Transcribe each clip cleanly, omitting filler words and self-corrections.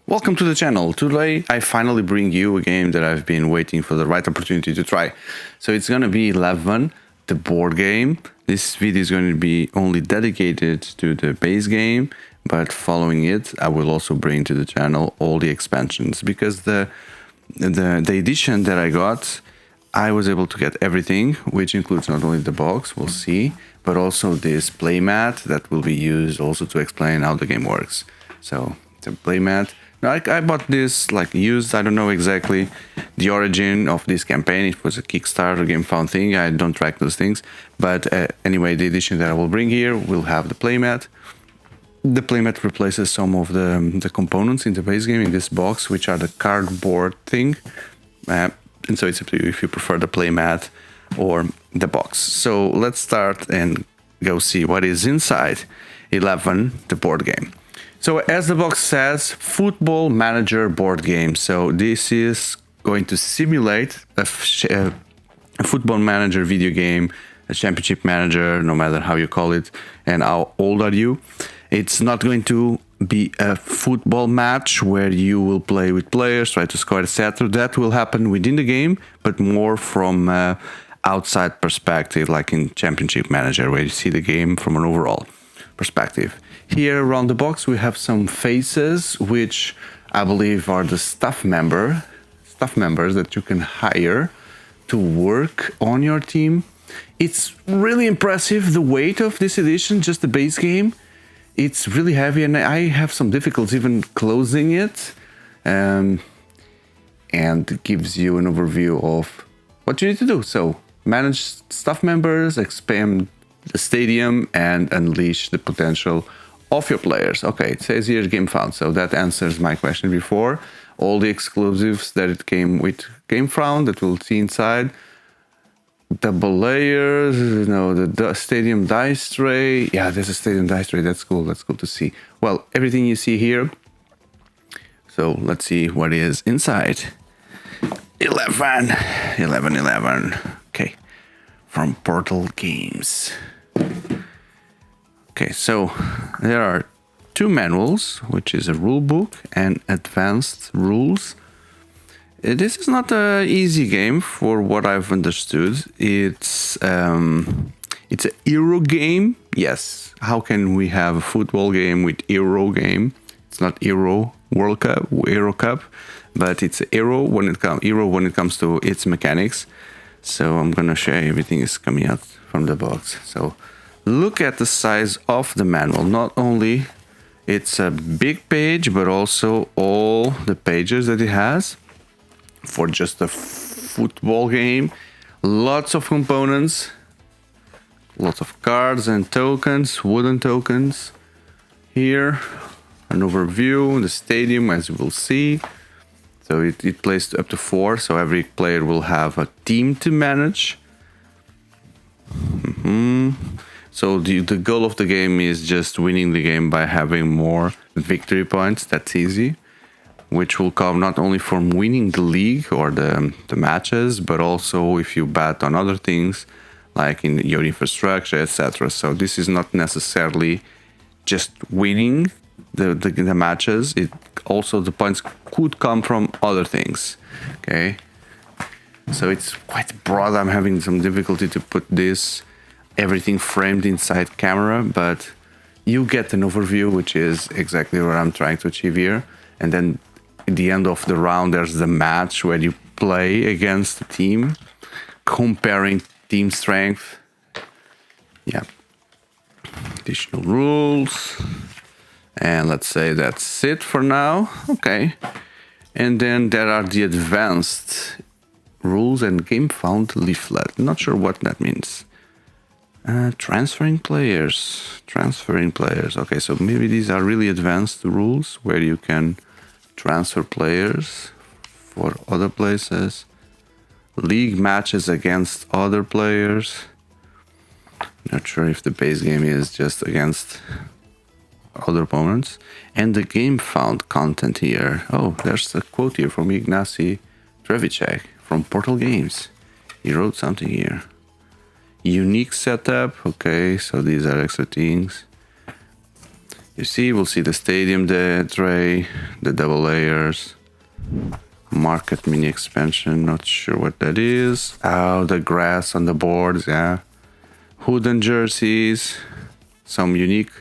Welcome to the channel. Today I finally bring you a game that I've been waiting for the right opportunity to try. So it's gonna be 11, the board game. This video is going to be only dedicated to the base game, but following it I will also bring to the channel all the expansions, because the edition that I got, I was able to get everything, which includes not only the box, we'll see, but also this playmat that will be used also to explain how the game works. So the playmat. Now, I bought this like used. I don't know exactly the origin of this campaign. It was a Kickstarter game found thing. I don't track those things. But anyway, the edition that I will bring here will have the playmat. The playmat replaces some of the components in the base game in this box, which are the cardboard thing. And so it's up to you if you prefer the playmat or the box. So let's start and go see what is inside 11, the board game. So as the box says, Football Manager board game. So this is going to simulate a football manager video game, a championship manager, no matter how you call it, and how old are you. It's not going to be a football match where you will play with players, try to score, etc. That will happen within the game, but more from outside perspective, like in championship manager, where you see the game from an overall perspective. Here around the box we have some faces, which I believe are the staff members that you can hire to work on your team. It's really impressive, the weight of this edition, just the base game. It's really heavy and I have some difficulty even closing it. And it gives you an overview of what you need to do. So manage staff members, expand the stadium, and unleash the potential of your players. Okay, it says here game found, so that answers my question before. All the exclusives that it came with game found that we'll see inside. Double layers, you know, the stadium dice tray. Yeah, there's a stadium dice tray. That's cool. That's cool to see. Well, everything you see here. So let's see what is inside. 11. Okay, from Portal Games. Okay, so there are two manuals, which is a rule book and advanced rules. This is not an easy game for what I've understood. It's an Euro game. Yes, how can we have a football game with Euro game? It's not Euro World Cup, Euro Cup, but it's Euro when it comes to its mechanics. So I'm gonna show you everything is coming out from the box. So look at the size of the manual. Not only it's a big page, but also all the pages that it has for just a football game. Lots of components, lots of cards and tokens, wooden tokens. Here, an overview, the stadium, as you will see. So it plays up to 4, so every player will have a team to manage. So the goal of the game is just winning the game by having more victory points. That's easy, which will come not only from winning the league or the matches, but also if you bet on other things like in your infrastructure, etc. So this is not necessarily just winning the matches. It also, the points could come from other things. Okay, so it's quite broad. I'm having some difficulty to put this everything framed inside camera, but you get an overview, which is exactly what I'm trying to achieve here. And then at the end of the round, there's the match where you play against the team, comparing team strength. Yeah. Additional rules. And let's say that's it for now. Okay. And then there are the advanced rules and game found leaflet. Not sure what that means. Transferring players. Okay, so maybe these are really advanced rules where you can transfer players for other places. League matches against other players. Not sure if the base game is just against other opponents. And the game found content here. Oh, there's a quote here from Ignacy Trevicek from Portal Games. He wrote something here. Unique setup. Okay, so these are extra things. You see, we'll see the stadium, the tray, the double layers, market mini expansion, not sure what that is. Oh, the grass on the boards, yeah. Wooden jerseys, some unique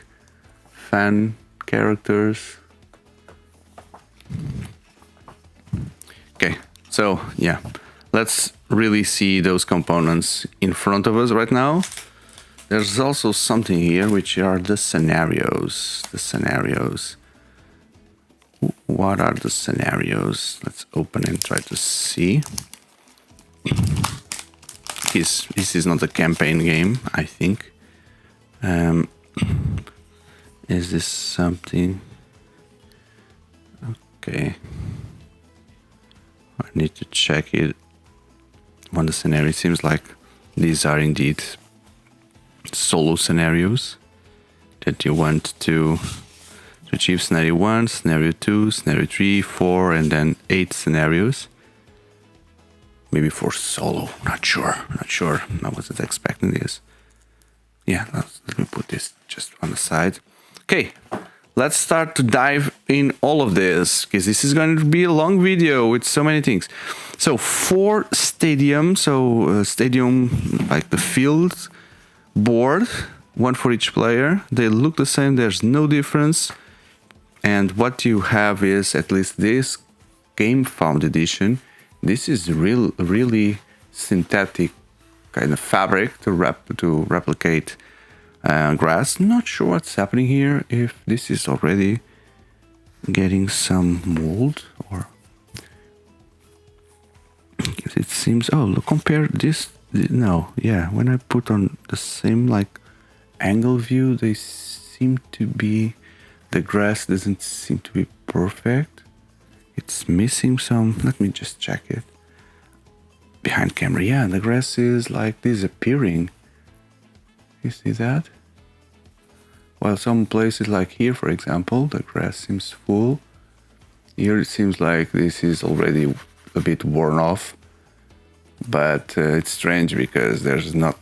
fan characters. Okay, so yeah, let's really see those components in front of us right now. There's also something here, which are the scenarios. The scenarios. What are the scenarios? Let's open and try to see. This is not a campaign game, I think. Is this something? Okay. I need to check it. On the scenario, it seems like these are indeed solo scenarios that you want to achieve. Scenario 1, scenario 2, scenario 3, 4, and then 8 scenarios. Maybe for solo, not sure. I wasn't expecting this. Yeah, let me put this just on the side. Okay, let's start to dive in all of this, because this is going to be a long video with so many things. So 4 stadiums, stadium like the field board, one for each player. They look the same, there's no difference. And what you have is, at least this Game Found edition, this is really synthetic kind of fabric to replicate grass. Not sure what's happening here, if this is already getting some mold, or it seems, oh look, compare this. No, yeah, when I put on the same like angle view, they seem to be, the grass doesn't seem to be perfect. It's missing some. Let me just check it behind camera. Yeah, the grass is like disappearing. You see that? While some places like here, for example, the grass seems full. Here it seems like this is already a bit worn off. But it's strange because there's not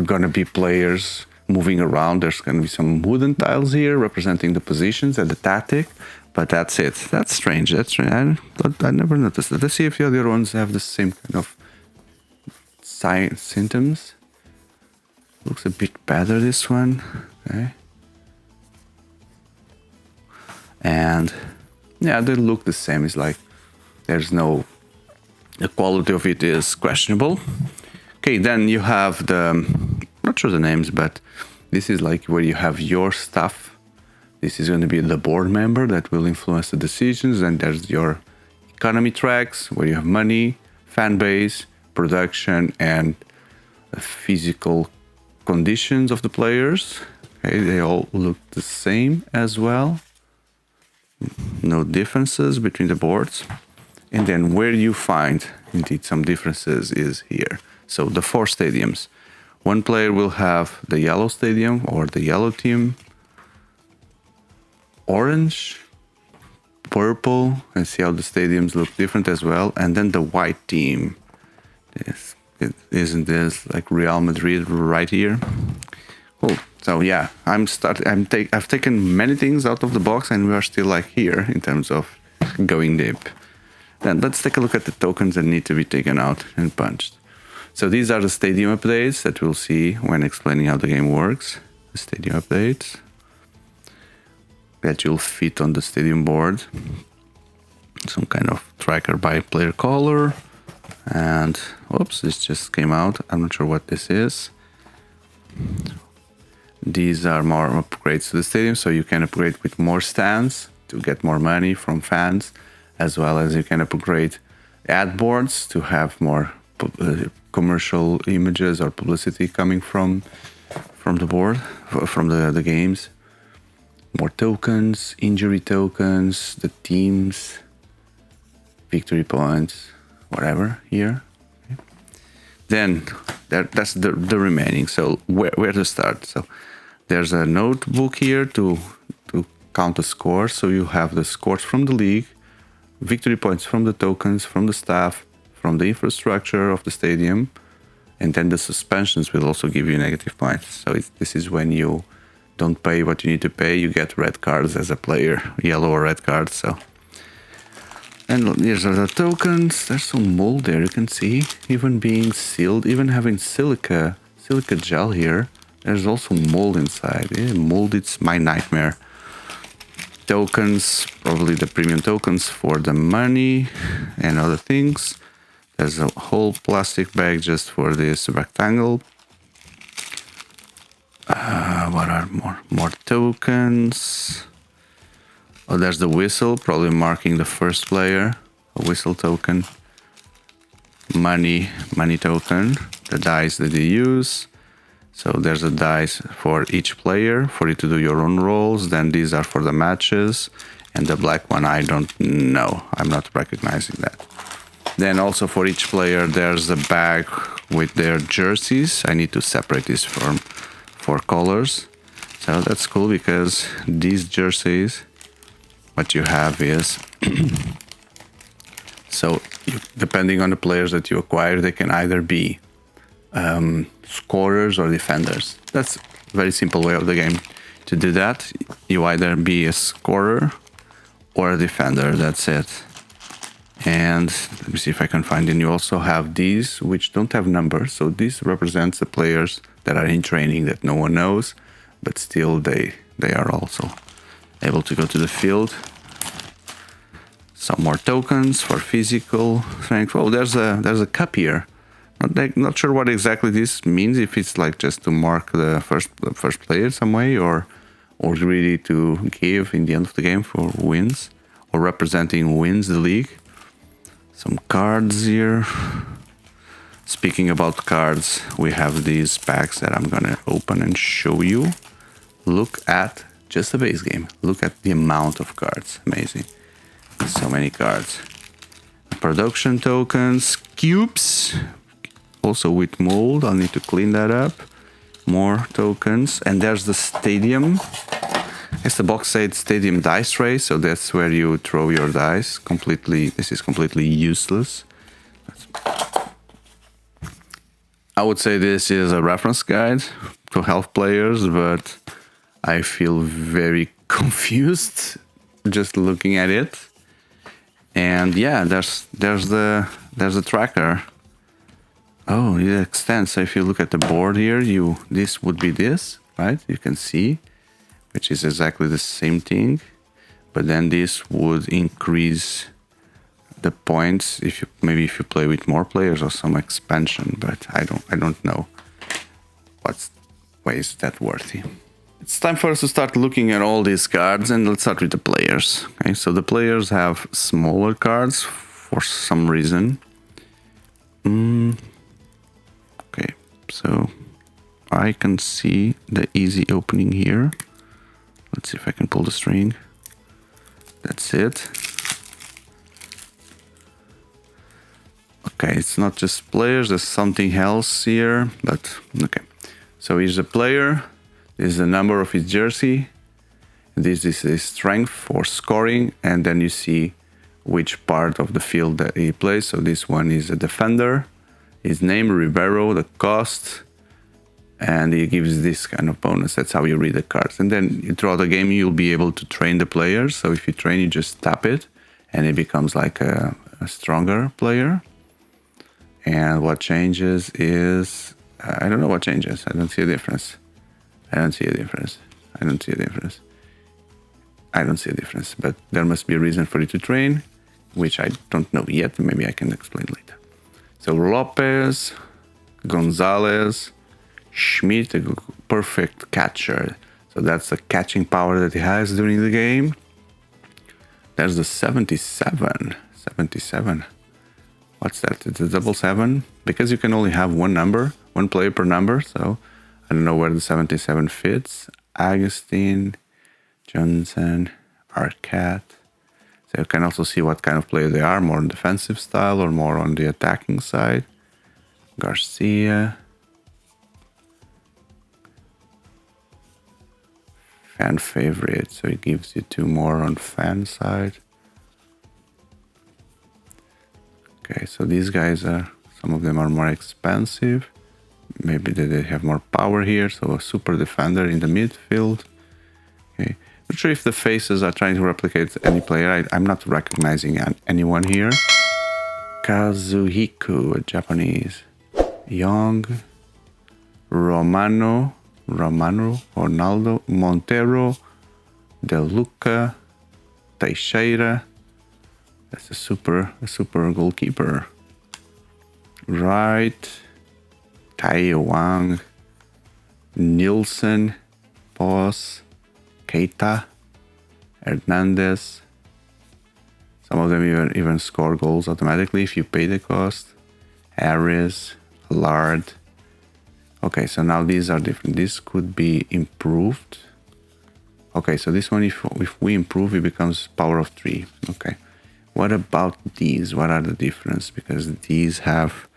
gonna be players moving around. There's gonna be some wooden tiles here representing the positions and the tactic, but that's it. That's strange. That's strange. I never noticed that. Let's see if the other ones have the same kind of symptoms. Looks a bit better, this one. Okay. And yeah, they look the same. It's like there's no, the quality of it is questionable. Okay, then you have the, not sure the names, but this is like where you have your stuff. This is going to be the board member that will influence the decisions. And there's your economy tracks where you have money, fan base, production, and physical conditions of the players. Okay, they all look the same as well. No differences between the boards. And then where you find indeed some differences is here. So the 4 stadiums. One player will have the yellow stadium or the yellow team, orange, purple, and see how the stadiums look different as well. And then the white team. Isn't this like Real Madrid right here? Cool. So yeah, I've taken many things out of the box, and we are still like here in terms of going deep. Then let's take a look at the tokens that need to be taken out and punched. So these are the stadium updates that we'll see when explaining how the game works. The stadium updates that you'll fit on the stadium board. Some kind of tracker by player color. And whoops, this just came out. I'm not sure what this is. These are more upgrades to the stadium, so you can upgrade with more stands to get more money from fans, as well as you can upgrade ad boards to have more commercial images or publicity coming from the board, from the games. More tokens, injury tokens, the teams, victory points, whatever here. Okay. Then that's the remaining. So where to start? So there's a notebook here to count the scores. So you have the scores from the league, victory points from the tokens, from the staff, from the infrastructure of the stadium, and then the suspensions will also give you negative points. So this is when you don't pay what you need to pay, you get red cards as a player, yellow or red cards. So, and here's the tokens. There's some mold there, you can see, even being sealed, even having silica gel here. There's also mold inside. Yeah, mold, it's my nightmare. Tokens, probably the premium tokens for the money and other things. There's a whole plastic bag just for this rectangle. What are more tokens? Oh, there's the whistle, probably marking the first player. A whistle token. Money token. The dice that you use. So there's a dice for each player for you to do your own rolls. Then these are for the matches. And the black one, I don't know. I'm not recognizing that. Then also for each player, there's a bag with their jerseys. I need to separate this from for colors. So that's cool because these jerseys, what you have is, so depending on the players that you acquire, they can either be scorers or defenders. That's a very simple way of the game. To do that, you either be a scorer or a defender, that's it. And let me see if I can find it. You also have these, which don't have numbers. So this represents the players that are in training that no one knows, but still they are also able to go to the field. Some more tokens for physical strength. Oh, there's a cup here. Not sure what exactly this means. If it's like just to mark the first player some way, or really to give in the end of the game for wins, or representing wins the league. Some cards here. Speaking about cards, we have these packs that I'm gonna open and show you. Look at just the base game. Look at the amount of cards. Amazing. So many cards. Production tokens, cubes, also with mold. I'll need to clean that up. More tokens. And there's the stadium. It's the box said stadium dice tray, so that's where you throw your dice. This is completely useless. I would say this is a reference guide to help players, but I feel very confused just looking at it. And yeah, there's the tracker. Oh, it extends. So if you look at the board here, this would be this, right? You can see, which is exactly the same thing, but then this would increase the points if you play with more players or some expansion, but I don't know why is that worthy. It's time for us to start looking at all these cards, and let's start with the players. Okay, so the players have smaller cards for some reason. Okay, so I can see the easy opening here. Let's see if I can pull the string. That's it. Okay, it's not just players, there's something else here, but okay. So here's a player. This is the number of his jersey. This is his strength for scoring, and then you see which part of the field that he plays. So this one is a defender. His name, Rivero, the cost, and he gives this kind of bonus. That's how you read the cards. And then throughout the game, you'll be able to train the players. So if you train, you just tap it, and it becomes like a stronger player. And what changes is, I don't know what changes. I don't see a difference. I don't see a difference. But there must be a reason for you to train, which I don't know yet. Maybe I can explain later. So Lopez, Gonzalez, Schmidt, a perfect catcher. So that's the catching power that he has during the game. There's the 77. What's that? It's a 77? Because you can only have one player per number. So I don't know where the 77 fits. Agustin, Johnson, Arquette. So you can also see what kind of player they are, more on defensive style or more on the attacking side. Garcia. Fan favorite, so it gives you 2 more on fan side. Okay, so these guys some of them are more expensive. maybe they have more power here. So a super defender in the midfield. Okay. Not sure if the faces are trying to replicate any player. I'm not recognizing anyone here. Kazuhiko, a Japanese. Young. Ronaldo, Montero, De Luca, Teixeira. That's a super goalkeeper. Right. Tai Wang, Nielsen, Boss, Keita, Hernandez. Some of them even score goals automatically if you pay the cost. Harris, Lard. Okay, so now these are different. This could be improved. Okay, so this one, if we improve, it becomes power of 3. Okay. What about these? What are the difference? Because these have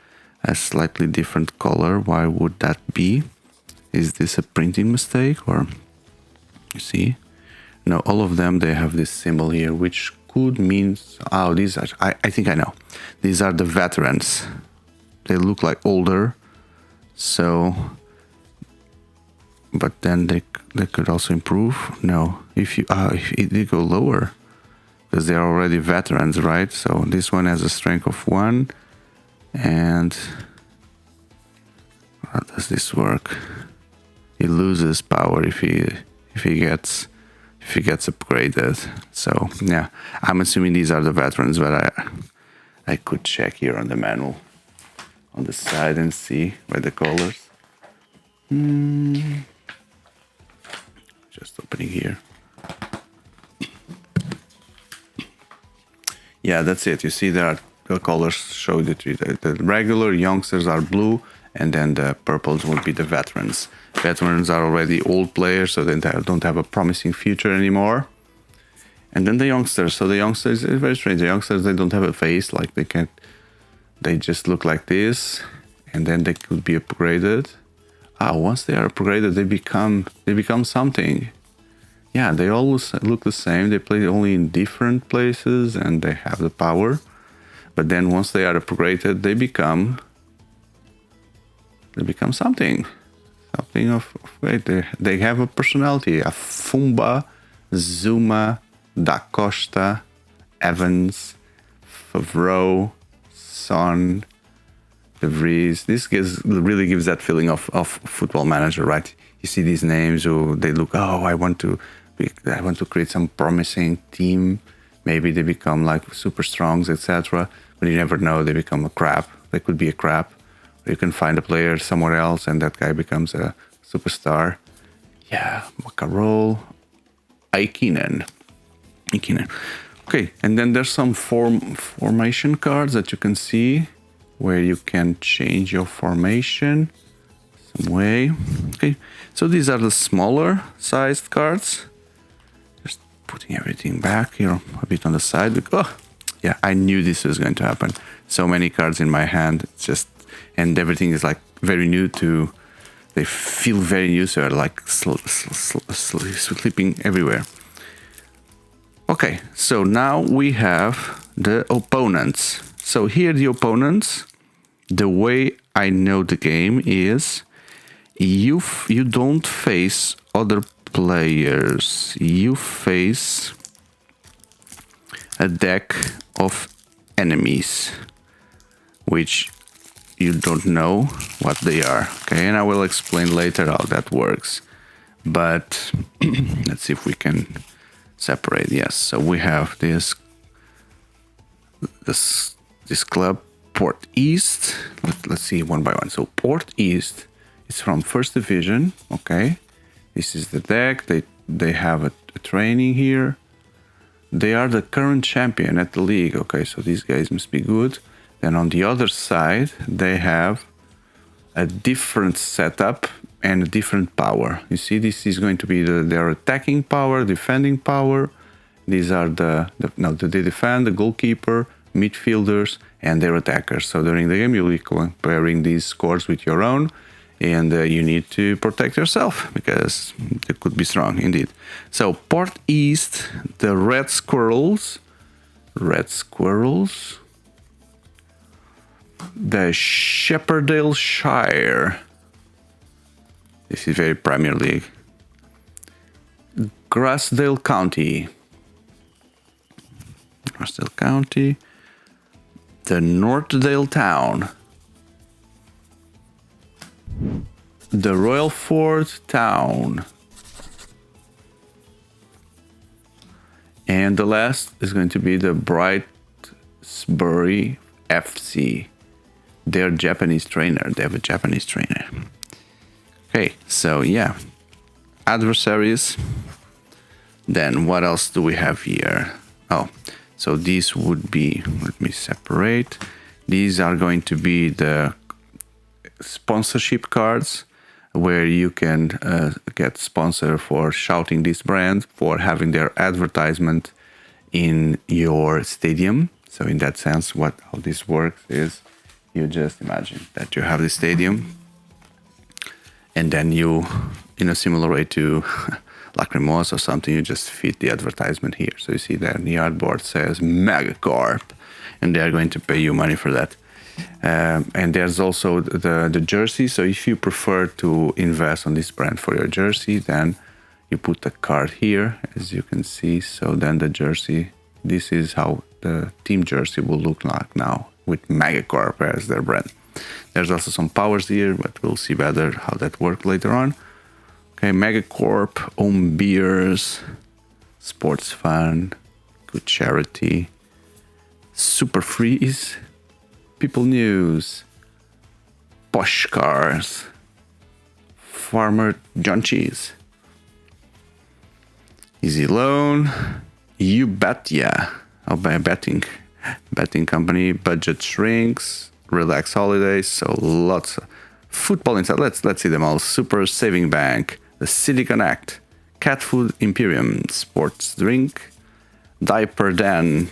a slightly different color. Why would that be? Is this a printing mistake or you see? No, all of them, they have this symbol here, which could mean, oh, these are, I think I know. These are the veterans. They look like older. So, but then they could also improve. No, if they go lower, because they are already veterans, right? So this one has a strength of 1, and how does this work? He loses power if he gets upgraded. So yeah, I'm assuming these are the veterans, but I could check here on the manual on the side and see by the colors. Just opening here. Yeah, that's it. You see there are the colors show the three. The regular youngsters are blue, and then the purples will be the veterans. Veterans are already old players, so they don't have a promising future anymore. And then the youngsters. So the youngsters is very strange. The youngsters, they don't have a face, like they just look like this, and then they could be upgraded. Once they are upgraded, they become something. Yeah, they always look the same. They play only in different places, and they have the power. But then once they are upgraded, they become something. Something of great. They have a personality. A Fumba, Zuma, Da Costa, Evans, Favreau, Son, De Vries. This really gives that feeling of Football Manager, right? You see these names, they look, I want to create some promising team. Maybe they become like super strongs, etc. But you never know, they become a crap. They could be a crap. Or you can find a player somewhere else and that guy becomes a superstar. Yeah, Macarol, Aikinen. Okay, and then there's some formation cards that you can see where you can change your formation some way. Okay, so these are the smaller sized cards. Just putting everything back here a bit on the side. Yeah, I knew this was going to happen. So many cards in my hand, and everything is like very new they feel very new, so they're like slipping everywhere. Okay, so now we have the opponents. So here the opponents, the way I know the game is you don't face other players. You face a deck of enemies, which you don't know what they are. Okay, and I will explain later how that works. But let's see if we can separate. Yes, so we have this club, Port East. Let's see one by one. So Port East is from First Division. Okay, this is the deck. They have a training here. They are the current champion at the league. Okay, so these guys must be good. Then on the other side, they have a different setup and a different power. You see, this is going to be their attacking power, defending power. These are they defend, the goalkeeper, midfielders, and their attackers. So during the game, you'll be comparing these scores with your own, and you need to protect yourself because they could be strong indeed. So Port East, the Red Squirrels, the Shepherdale Shire. This is very Premier League. Grassdale County. Grassdale County. The Northdale Town. The Royalford Town. And the last is going to be the Brightsbury FC. They're Japanese trainer. They have a Japanese trainer. Okay, so yeah. Adversaries. Then what else do we have here? Oh, so these would be, let me separate. These are going to be the sponsorship cards where you can get sponsor for shouting this brand, for having their advertisement in your stadium. So in that sense, how this works is you just imagine that you have the stadium and then you, in a similar way to Lacrimosa or something, you just fit the advertisement here. So you see that the artboard says Megacorp and they're going to pay you money for that. And there's also the jersey. So if you prefer to invest on this brand for your jersey, then you put the card here, as you can see. So then the jersey, this is how the team jersey will look like now with Megacorp as their brand. There's also some powers here, but we'll see better how that works later on. Okay, Megacorp, own beers, sports fun, good charity, Super Freeze, People News, Posh Cars, Farmer John Cheese, Easy Loan, You Bet Ya, betting company, Budget Shrinks, Relax Holidays, so lots of football inside. Let's see them all. Super Saving Bank, the City Connect, Cat Food Imperium, Sports Drink, Diaper Den,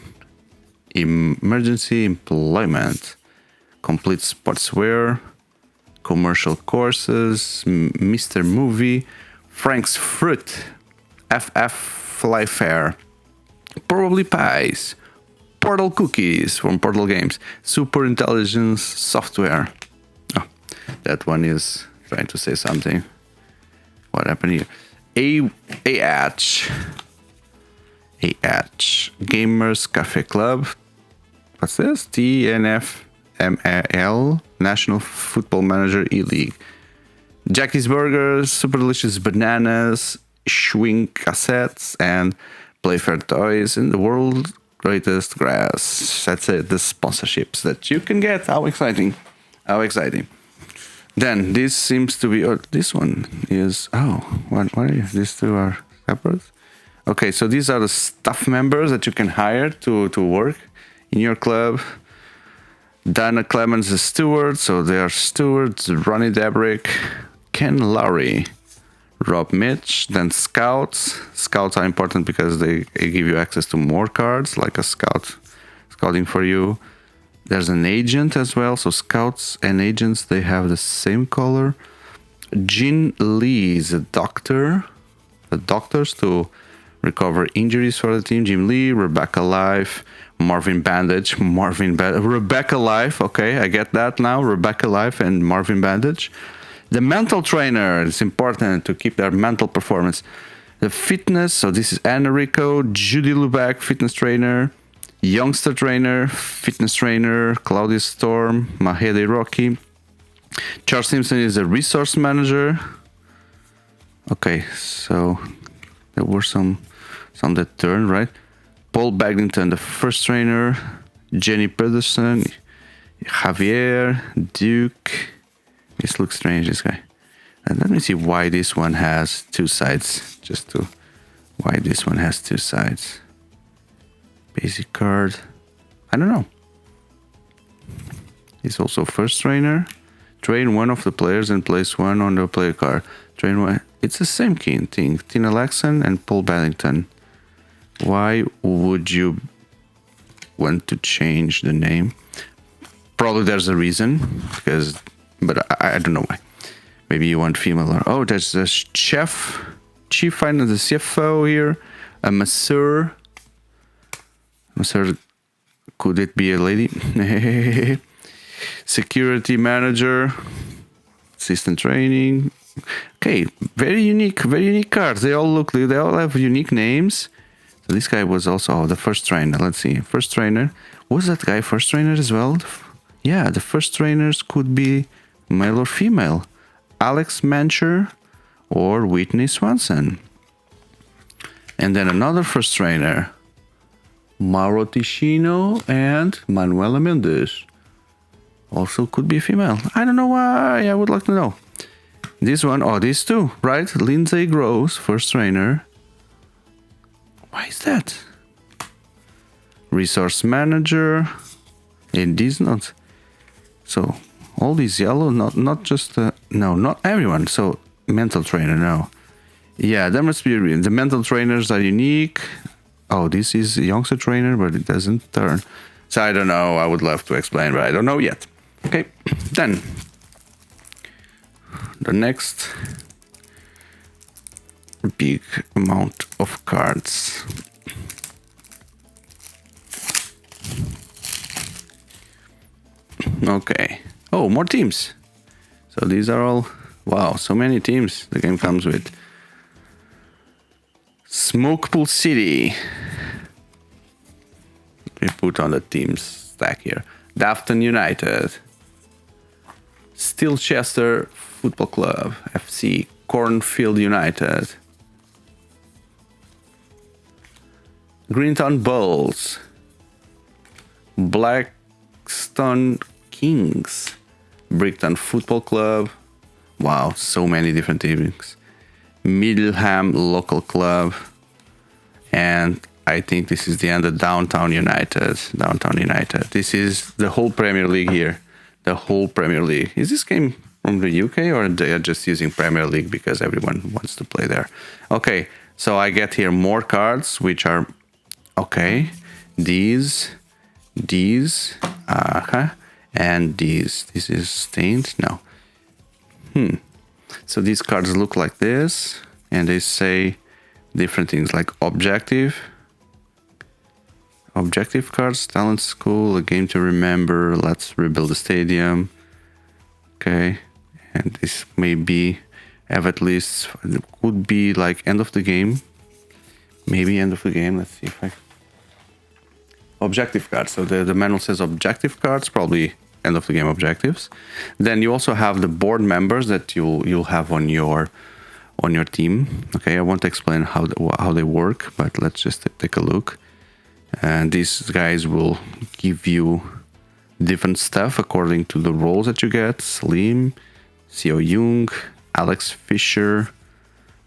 Emergency Employment, Complete Sportswear, Commercial Courses, Mr. Movie, Frank's Fruit, FF Fly Fair, Probably Pies, Portal Cookies from Portal Games, Super Intelligence Software. Oh, that one is trying to say something. What happened here? AH Gamers Cafe Club. What's this? TNFML National Football Manager E-League. Jackie's Burgers, Super Delicious Bananas, Schwing Cassettes, and Playfair Toys in the world greatest grass. That's it, the sponsorships that you can get. How exciting. How exciting. Then this seems to be, this one is, what are you? These two are separate? Okay, so these are the staff members that you can hire to work in your club. Dana Clemens is steward, so they are stewards. Ronnie Debrick, Ken Lowry, Rob Mitch, then scouts. Scouts are important because they give you access to more cards, like a scouting for you. There's an agent as well, so scouts and agents, they have the same color. Jin Lee is a doctor. The doctors to recover injuries for the team. Jim Lee, Rebecca Life, Marvin Bandage, Rebecca Life, okay, I get that now. Rebecca Life and Marvin Bandage. The mental trainer, it's important to keep their mental performance. The fitness, so this is Anna Rico, Judy Lubeck, fitness trainer, youngster trainer, fitness trainer, Claudia Storm, Mahede Rocky. Charles Simpson is a resource manager. Okay, so there were some that turned, right? Paul Bagdington, the first trainer, Jenny Pedersen, Javier, Duke. This looks strange, this guy. And let me see why this one has two sides. Why this one has two sides. Basic card. I don't know. He's also first trainer. Train one of the players and place one on the player card. Train one. It's the same thing. Tina Laxon and Paul Bagdington. Why would you want to change the name? Probably there's a reason, but I don't know why. Maybe you want female or there's a chief finance, the CFO here, a masseur. Masseur, could it be a lady? Security manager, assistant training, Okay, very unique cards. They all have unique names. So this guy was also the first trainer. Let's see, first trainer. Was that guy first trainer as well? Yeah, the first trainers could be male or female. Alex Mancher or Whitney Swanson. And then another first trainer, Mauro Ticino and Manuela Mendes. Also could be female. I don't know why. I would like to know. This one, oh, these two, right? Lindsay Gross, first trainer. Why is that? Resource manager. And these not. So all these yellow, not just no, not everyone. So mental trainer, no. Yeah, that must be real. The mental trainers are unique. Oh, this is a youngster trainer, but it doesn't turn. So I don't know. I would love to explain, but I don't know yet. Okay, then the next big amount of cards. Okay. Oh, more teams. So these are all, wow, so many teams the game comes with. Smokepool City. We put on the teams stack here. Dafton United. Stilchester Football Club. FC. Cornfield United. Greentown Bulls. Blackstone Kings. Brickton Football Club. Wow, so many different teams. Middleham Local Club. And I think this is the end of Downtown United. Downtown United. This is the whole Premier League here. The whole Premier League. Is this game from the UK or they are just using Premier League because everyone wants to play there? Okay, so I get here more cards, which are, okay, these, and these. This is stained? No. So these cards look like this, and they say different things like objective cards, talent school, a game to remember, let's rebuild the stadium. Okay, and this may be have at least, it could be like end of the game, maybe end of the game. Let's see if I objective cards. So the manual says objective cards, probably end of the game objectives. Then you also have the board members that you'll have on your team. Okay, I won't explain how they work, but let's just take a look. And these guys will give you different stuff according to the roles that you get. Slim, Seo Young, Alex Fisher,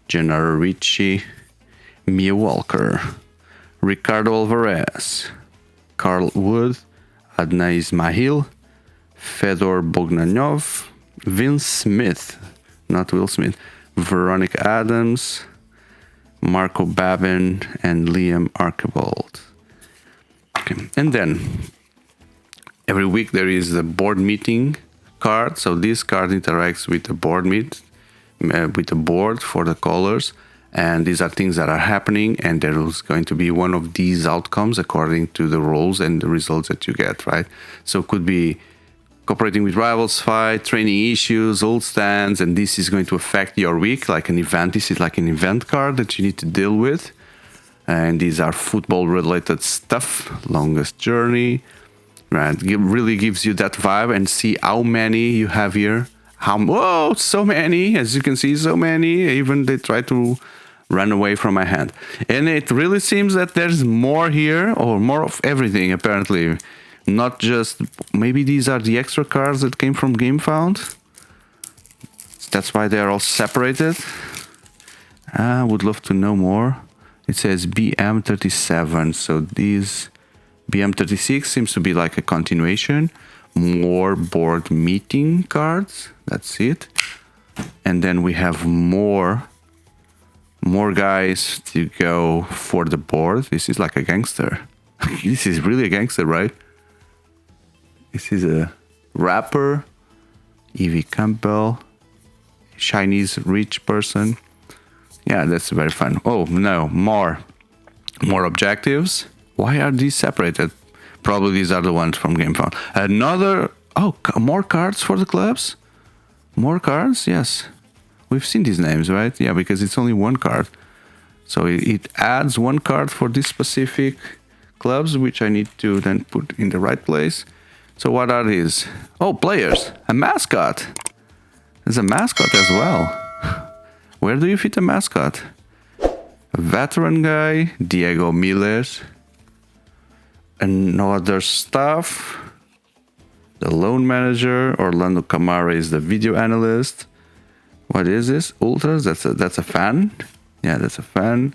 Gennaro Ricci, Mia Walker, Ricardo Alvarez, Carl Wood, Adna Ismail, Fedor Bogdanov, Vince Smith, not Will Smith, Veronica Adams, Marco Babin, and Liam Archibald. Okay. And then every week there is a board meeting card. So this card interacts with the board with the board for the colors. And these are things that are happening, and there is going to be one of these outcomes according to the roles and the results that you get, right? So it could be cooperating with rivals fight, training issues, old stands, and this is going to affect your week like an event. This is like an event card that you need to deal with. And these are football related stuff, longest journey, right? It really gives you that vibe, and see how many you have here. Whoa, so many, as you can see, so many, even they try to run away from my hand. And it really seems that there's more here, or more of everything apparently. Not just, maybe these are the extra cards that came from GameFound. That's why they're all separated. I would love to know more. It says BM37, so these BM36 seems to be like a continuation. More board meeting cards, that's it. And then we have more guys to go for the board. This is like a gangster. This is really a gangster, right? This is a rapper, Evie Campbell, Chinese rich person. Yeah, that's very fun. Oh no, more objectives. Why are these separated? Probably these are the ones from GameFound. Another, more cards for the clubs. More cards, yes. We've seen these names, right? Yeah, because it's only one card. So it adds one card for this specific clubs, which I need to then put in the right place. So what are these? Oh, players. A mascot. There's a mascot as well. Where do you fit a mascot? A veteran guy, Diego Miles. Another staff. The loan manager, Orlando Camara is the video analyst. What is this? Ultras? That's a fan. Yeah, that's a fan.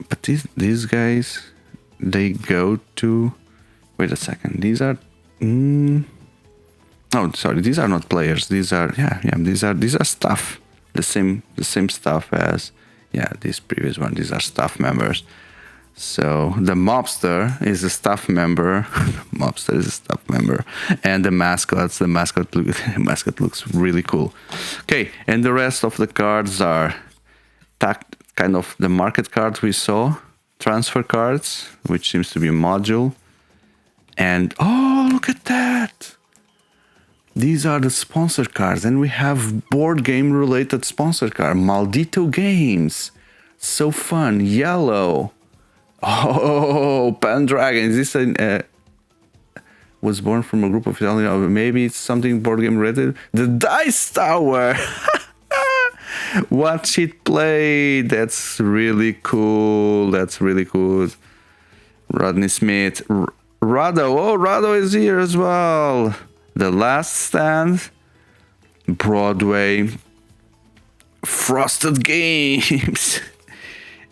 But these guys, they go to. Wait a second. These are. Oh, sorry. These are not players. These are These are staff. The same stuff as this previous one. These are staff members. So the mobster is a staff member. Mobster is a staff member, and the mascot looks really cool. Okay, and the rest of the cards are kind of the market cards we saw, transfer cards, which seems to be a module, and oh, look at that! These are the sponsor cards, and we have board game related sponsor card, Maldito Games. So fun, yellow. Oh, Pendragon. Is this was born from a group of Italian? Maybe it's something board game related. The Dice Tower. Watch it play. That's really cool. That's really cool. Rodney Smith. Rado. Oh, Rado is here as well. The Last Stand. Broadway. Frosted Games.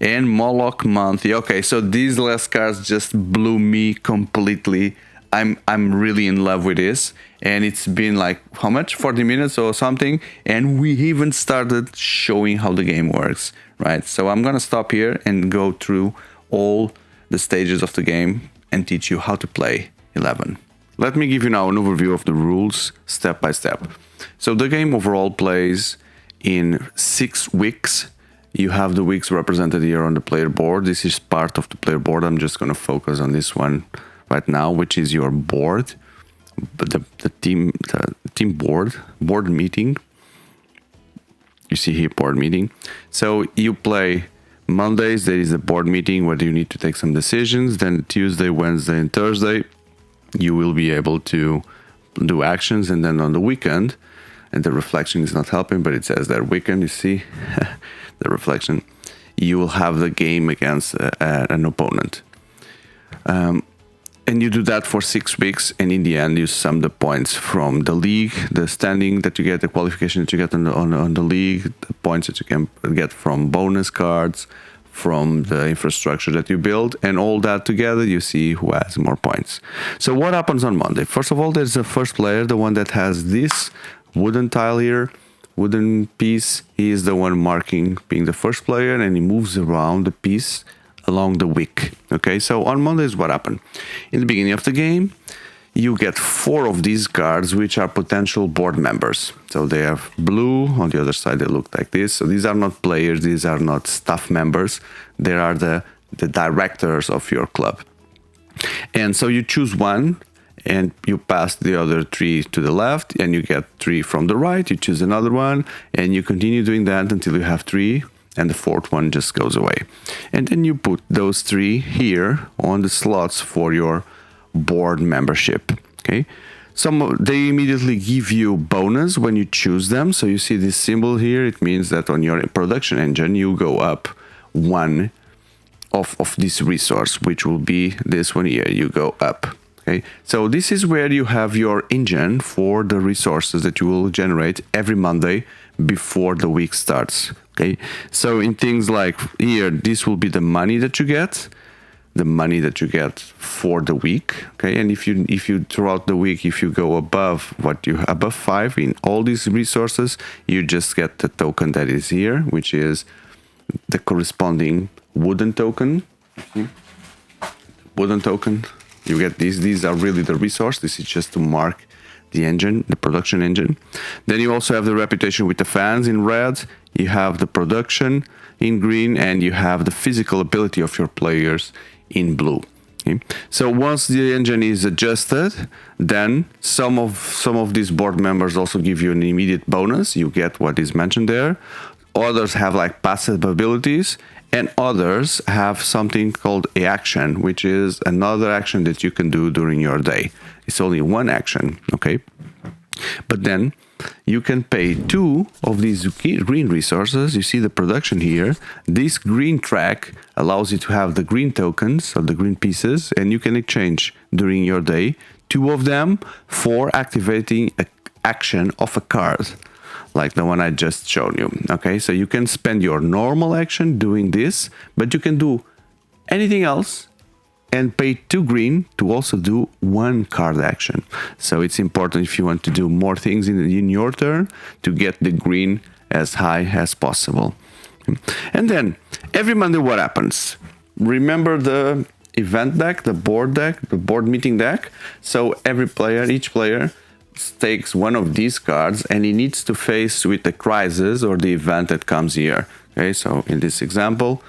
And Moloch Monthly. Okay, so these last cards just blew me completely. I'm really in love with this, and it's been like how much? 40 minutes or something, and we even started showing how the game works, right? So I'm gonna stop here and go through all the stages of the game and teach you how to play 11. Let me give you now an overview of the rules step by step. So the game overall plays in 6 weeks. You have the weeks represented here on the player board. This is part of the player board. I'm just going to focus on this one right now, which is your board, the team board meeting. You see here board meeting. So you play Mondays. There is a board meeting where you need to take some decisions. Then Tuesday, Wednesday, and Thursday, you will be able to do actions. And then on the weekend, and the reflection is not helping, but it says that weekend, you see the reflection, you will have the game against an opponent. And you do that for 6 weeks, and in the end, you sum the points from the league, the standing that you get, the qualification that you get on the league, the points that you can get from bonus cards, from the infrastructure that you build, and all that together, you see who has more points. So what happens on Monday? First of all, there's the first player, the one that has this wooden tile here, wooden piece. He is the one marking being the first player, and he moves around the piece along the week. Okay, so on Mondays, what happened? In the beginning of the game, you get 4 of these cards, which are potential board members. So they have blue, on the other side they look like this. So these are not players, these are not staff members, they are the directors of your club. And so you choose one, and you pass the other 3 to the left, and you get 3 from the right. You choose another one, and you continue doing that until you have 3, and the 4th one just goes away. And then you put those 3 here on the slots for your board membership. Okay, they immediately give you bonus when you choose them. So you see this symbol here, it means that on your production engine you go up 1 of this resource, which will be this one here. You go up. Okay, so this is where you have your engine for the resources that you will generate every Monday before the week starts. Okay, so in things like here, this will be the money that you get, for the week. Okay, and if you throughout the week, if you go above above 5 in all these resources, you just get the token that is here, which is the corresponding wooden token. Wooden token. You get these. These are really the resource. This is just to mark the engine, the production engine. Then you also have the reputation with the fans in red. You have the production in green, and you have the physical ability of your players in blue. Okay. So once the engine is adjusted, then some of these board members also give you an immediate bonus. You get what is mentioned there. Others have like passive abilities, and others have something called a action, which is another action that you can do during your day. It's only one action, okay? But then you can pay 2 of these green resources. You see the production here. This green track allows you to have the green tokens or the green pieces, and you can exchange during your day 2 of them for activating an action of a card, like the one I just showed you. Okay, so you can spend your normal action doing this, but you can do anything else and pay 2 green to also do 1 card action. So it's important if you want to do more things in your turn to get the green as high as possible. And then every Monday, what happens? Remember the event deck, the board meeting deck. So each player takes one of these cards and he needs to face with the crisis or the event that comes here. Okay, so in this example,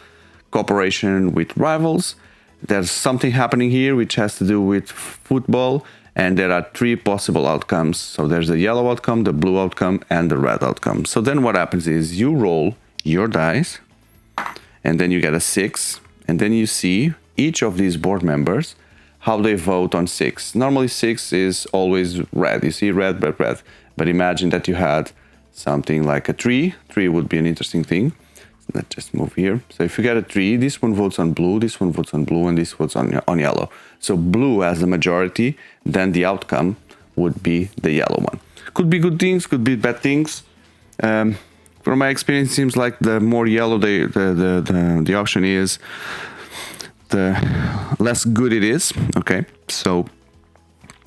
cooperation with rivals. There's something happening here which has to do with football, and there are 3 possible outcomes. So there's the yellow outcome, the blue outcome, and the red outcome. So then what happens is you roll your dice, and then you get a 6, and then you see each of these board members, how they vote on 6. Normally 6 is always red. You see red, red, red. But imagine that you had something like a 3. 3 would be an interesting thing. Let's just move here. So if you get a 3, this one votes on blue, this one votes on blue, and this votes on yellow. So blue has the majority, then the outcome would be the yellow one. Could be good things, could be bad things. From my experience, it seems like the more yellow the option is, the less good it is. Okay, so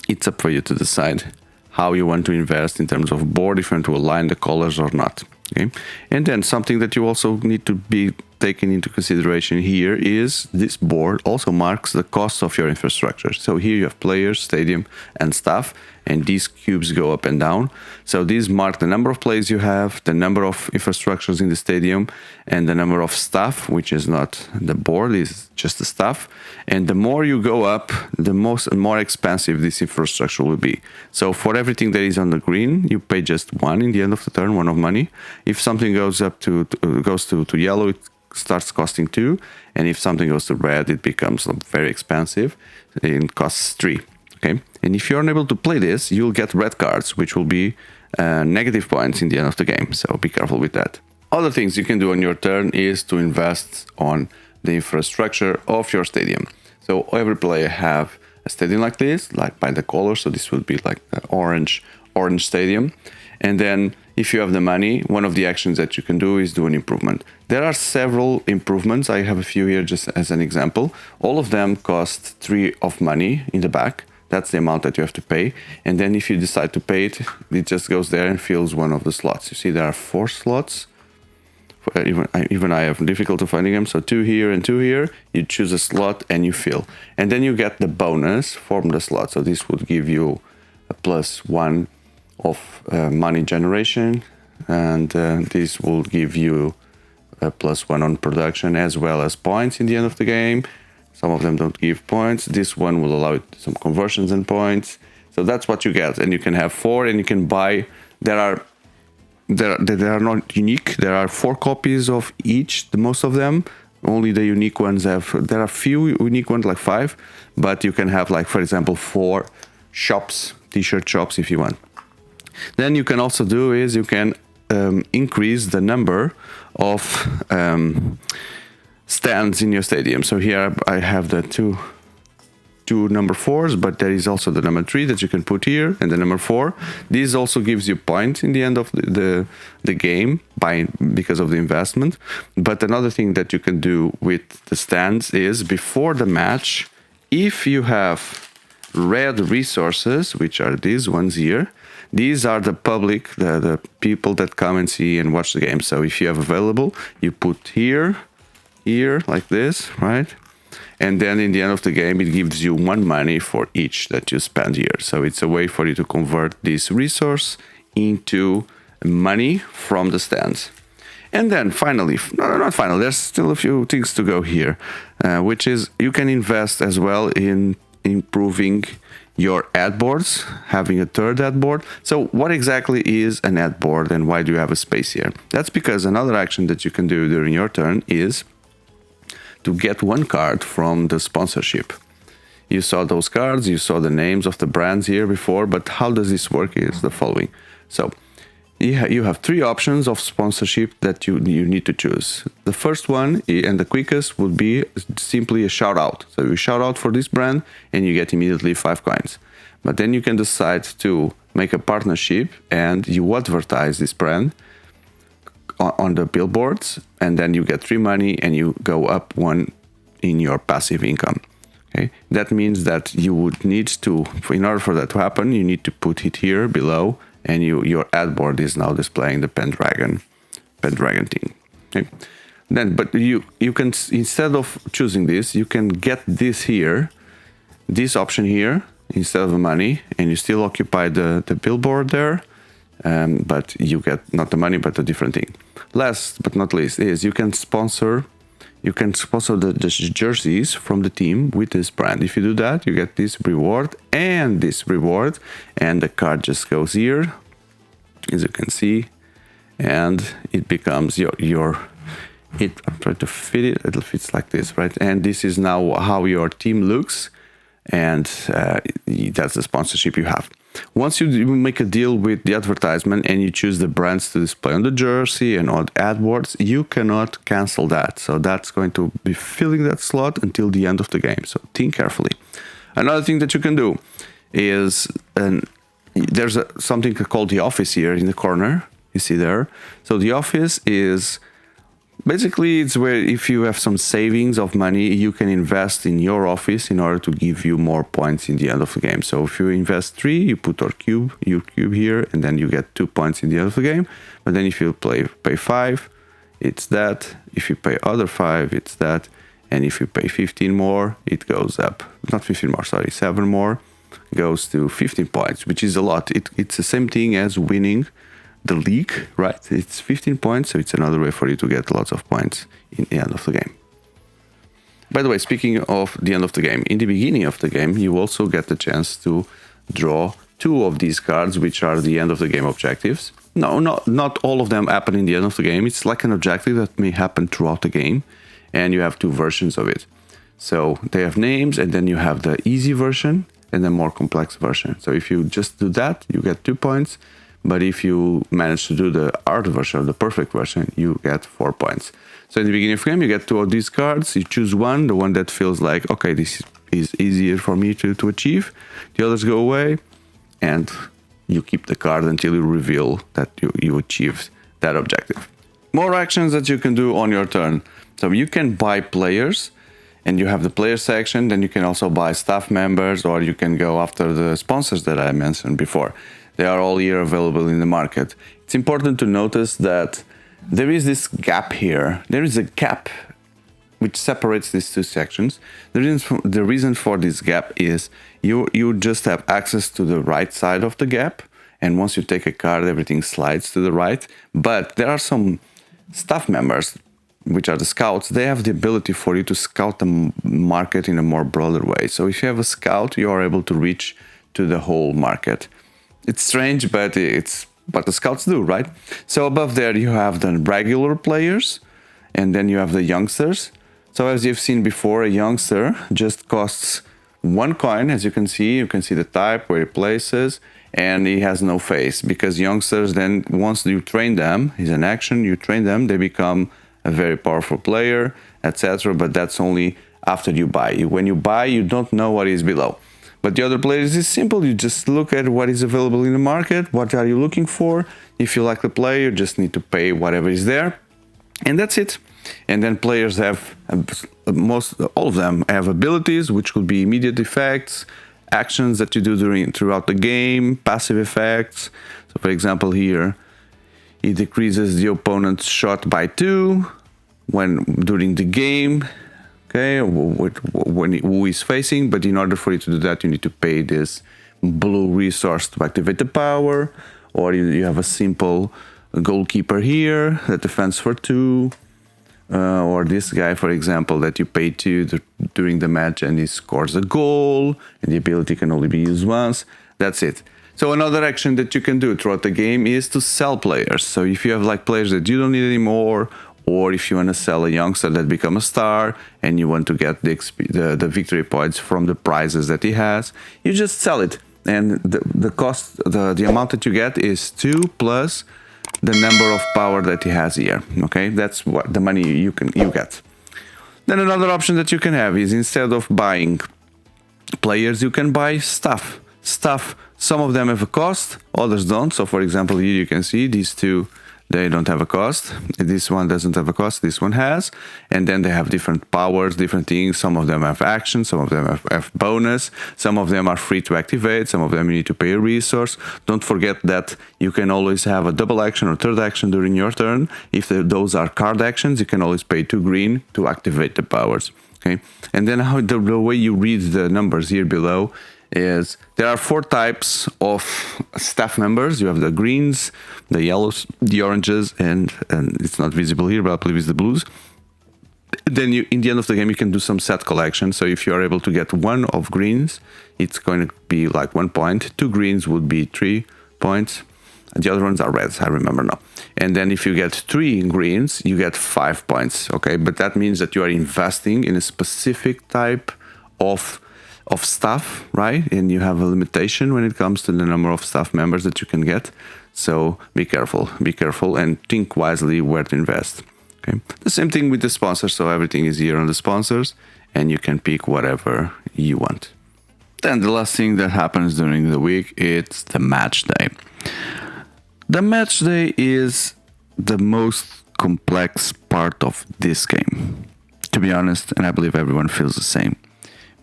it's up for you to decide how you want to invest in terms of board, if you want to align the colors or not. Okay, and then something that you also need to be taken into consideration here is this board also marks the cost of your infrastructure. So here you have players, stadium, and staff, and these cubes go up and down. So these mark the number of players you have, the number of infrastructures in the stadium, and the number of staff, which is not the board, is just the staff. And the more you go up, the more expensive this infrastructure will be. So for everything that is on the green, you pay just 1 in the end of the turn, 1 of money. If something goes up to yellow, it starts costing 2, and if something goes to red, it becomes very expensive. It costs 3. Okay, and if you're unable to play this, you'll get red cards, which will be negative points in the end of the game. So be careful with that. Other things you can do on your turn is to invest on the infrastructure of your stadium. So every player have a stadium like this, like by the color. So this would be like the orange stadium. And then if you have the money, one of the actions that you can do is do an improvement. There are several improvements. I have a few here just as an example. All of them cost 3 of money in the back. That's the amount that you have to pay. And then if you decide to pay it, it just goes there and fills one of the slots. You see there are 4 slots. Even I have difficulty finding them. So 2 here and 2 here. You choose a slot and you fill. And then you get the bonus from the slot. So this would give you a +1 of money generation, and this will give you a +1 on production as well as points in the end of the game. Some of them don't give points. This one will allow some conversions and points. So that's what you get, and you can have 4, and you can buy. They are not unique. There are 4 copies of each. Most of them, only the unique ones have. There are few unique ones, like 5, but you can have, like, for example, 4 shops, t-shirt shops, if you want. Then you can also do is you can increase the number of stands in your stadium. So here I have the two number 4s, but there is also the number 3 that you can put here, and the number 4. This also gives you points in the end of the game because of the investment. But another thing that you can do with the stands is before the match, if you have red resources, which are these ones here. These are the public, the people that come and see and watch the game. So if you have available, you put here, like this, right? And then in the end of the game, it gives you 1 money for each that you spend here. So it's a way for you to convert this resource into money from the stands. And then finally, no, not finally, there's still a few things to go here, which is you can invest as well in improving your ad boards, having a third ad board. So what exactly is an ad board and why do you have a space here? That's because another action that you can do during your turn is to get one card from the sponsorship. You saw those cards, you saw the names of the brands here before, but how does this work is the following. So you have three options of sponsorship that you need to choose. The first one and the quickest would be simply a shout out. So you shout out for this brand and you get immediately 5 coins. But then you can decide to make a partnership and you advertise this brand on the billboards, and then you get 3 money and you go up 1 in your passive income. Okay, that means that you would need to, in order for that to happen, you need to put it here below, and your ad board is now displaying the Pendragon thing. Okay, then but you can, instead of choosing this, you can get this here, this option here instead of the money, and you still occupy the billboard there, but you get not the money but a different thing. Last but not least is you can sponsor the jerseys from the team with this brand. If you do that, you get this reward, and the card just goes here, as you can see, and it becomes I'm trying to fit it. It fits like this, right? And this is now how your team looks, and that's the sponsorship you have. Once you make a deal with the advertisement and you choose the brands to display on the jersey and on AdWords, you cannot cancel that. So that's going to be filling that slot until the end of the game. So think carefully. Another thing that you can do is, there's something called the office here in the corner. You see there. So the office is basically, it's where if you have some savings of money, you can invest in your office in order to give you more points in the end of the game. So if you invest 3, you put your cube here, and then you get 2 points in the end of the game. But then if you pay 5, it's that. If you pay other 5, it's that. And if you pay 15 more, it goes up. Not 15 more, sorry, 7 more goes to 15 points, which is a lot. It's the same thing as winning the league, right? It's 15 points, so it's another way for you to get lots of points in the end of the game. By the way, speaking of the end of the game, in the beginning of the game, you also get the chance to draw 2 of these cards, which are the end of the game objectives. No, not all of them happen in the end of the game. It's like an objective that may happen throughout the game, and you have 2 versions of it. So they have names, and then you have the easy version and the more complex version. So if you just do that, you get 2 points. But if you manage to do the hard version or the perfect version, you get 4 points. So in the beginning of the game, you get 2 of these cards. You choose one, the one that feels like, okay, this is easier for me to achieve. The others go away, and you keep the card until you reveal that you achieved that objective. More actions that you can do on your turn. So you can buy players, and you have the player section. Then you can also buy staff members, or you can go after the sponsors that I mentioned before. They are all here available in the market. It's important to notice that there is this gap here. There is a gap which separates these 2 sections. The reason for this gap is you just have access to the right side of the gap, and once you take a card, everything slides to the right. But there are some staff members, which are the scouts. They have the ability for you to scout the market in a more broader way. So if you have a scout, you are able to reach to the whole market. It's strange, but it's what the scouts do, right? So above there, you have the regular players, and then you have the youngsters. So as you've seen before, a youngster just costs 1 coin, as you can see. You can see the type, where he places, and he has no face, because youngsters then, once you train them, is an action, you train them, they become a very powerful player, etc. But that's only after you buy. When you buy, you don't know what is below. But the other players is simple. You just look at what is available in the market. What are you looking for? If you like the player, you just need to pay whatever is there. And that's it. And then players have, all of them have abilities, which could be immediate effects, actions that you do throughout the game, passive effects. So for example here, it decreases the opponent's shot by 2 during the game. Okay, who is facing, but in order for you to do that, you need to pay this blue resource to activate the power, or you have a simple a goalkeeper here that defends for 2, or this guy, for example, that you pay to during the match and he scores a goal, and the ability can only be used once. That's it. So another action that you can do throughout the game is to sell players. So if you have like players that you don't need anymore, or if you want to sell a youngster that become a star and you want to get the victory points from the prizes that he has, you just sell it. And the cost, the amount that you get is 2 plus the number of power that he has here. Okay, that's what the money you get. Then another option that you can have is, instead of buying players, you can buy stuff. Some of them have a cost, others don't. So for example, here you can see these two, they don't have a cost. This one doesn't have a cost, this one has. And then they have different powers, different things. Some of them have action, some of them have bonus. Some of them are free to activate, some of them you need to pay a resource. Don't forget that you can always have a double action or third action during your turn. If those are card actions, you can always pay 2 green to activate the powers. Okay, and then the way you read the numbers here below is there are 4 types of staff members. You have the greens, the yellows, the oranges, and it's not visible here, but I believe it's the blues. Then in the end of the game, you can do some set collection. So if you are able to get 1 of greens, it's going to be like 1 point. 2 greens would be 3 points. The other ones are reds, I remember now. And then if you get 3 greens, you get 5 points. Okay, but that means that you are investing in a specific type of staff, right? And you have a limitation when it comes to the number of staff members that you can get. So be careful and think wisely where to invest. Okay, the same thing with the sponsors. So everything is here on the sponsors, and you can pick whatever you want. Then the last thing that happens during the week, it's the match day. The match day is the most complex part of this game, to be honest, and I believe everyone feels the same.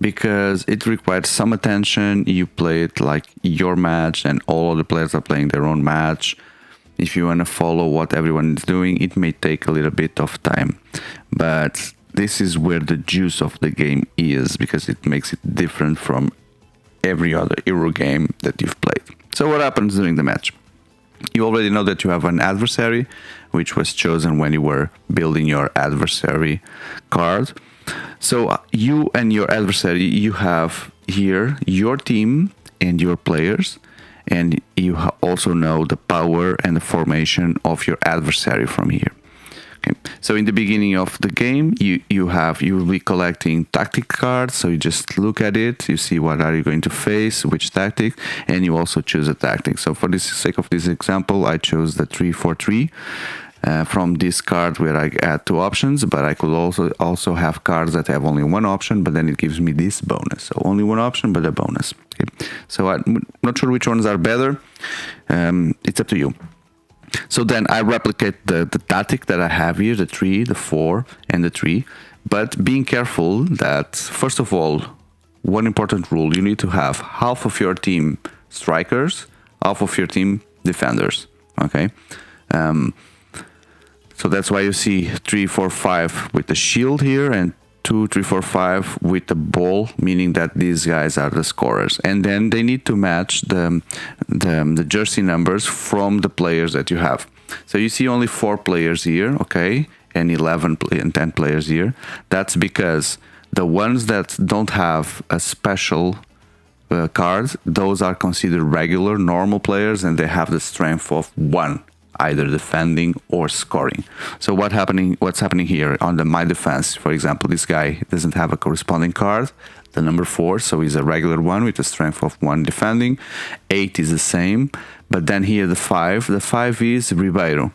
Because it requires some attention. You play it like your match, and all the players are playing their own match. If you want to follow what everyone is doing, it may take a little bit of time. But this is where the juice of the game is, because it makes it different from every other Euro game that you've played. So what happens during the match? You already know that you have an adversary, which was chosen when you were building your adversary card. So you and your adversary, you have here your team and your players, and you also know the power and the formation of your adversary from here. Okay. So in the beginning of the game, you will be collecting tactic cards. So you just look at it, you see what are you going to face, which tactic, and you also choose a tactic. So for the sake of this example, I chose the 3-4-3. From this card where I add 2 options, but I could also have cards that have only 1 option, but then it gives me this bonus. So only 1 option, but a bonus. Okay. So I'm not sure which ones are better. It's up to you. So then I replicate the tactic that I have here, the 3, the 4, and the 3. But being careful that, first of all, one important rule, you need to have half of your team strikers, half of your team defenders. Okay. So that's why you see 3, 4, 5 with the shield here, and 2, 3, 4, 5 with the ball, meaning that these guys are the scorers. And then they need to match the jersey numbers from the players that you have. So you see only 4 players here, okay, and 10 players here. That's because the ones that don't have a special card, those are considered regular, normal players, and they have the strength of 1. Either defending or scoring. So what's happening here on the my defense, for example, this guy doesn't have a corresponding card, the number 4, so he's a regular one with a strength of 1 defending. 8 is the same, but then here the 5 is Ribeiro,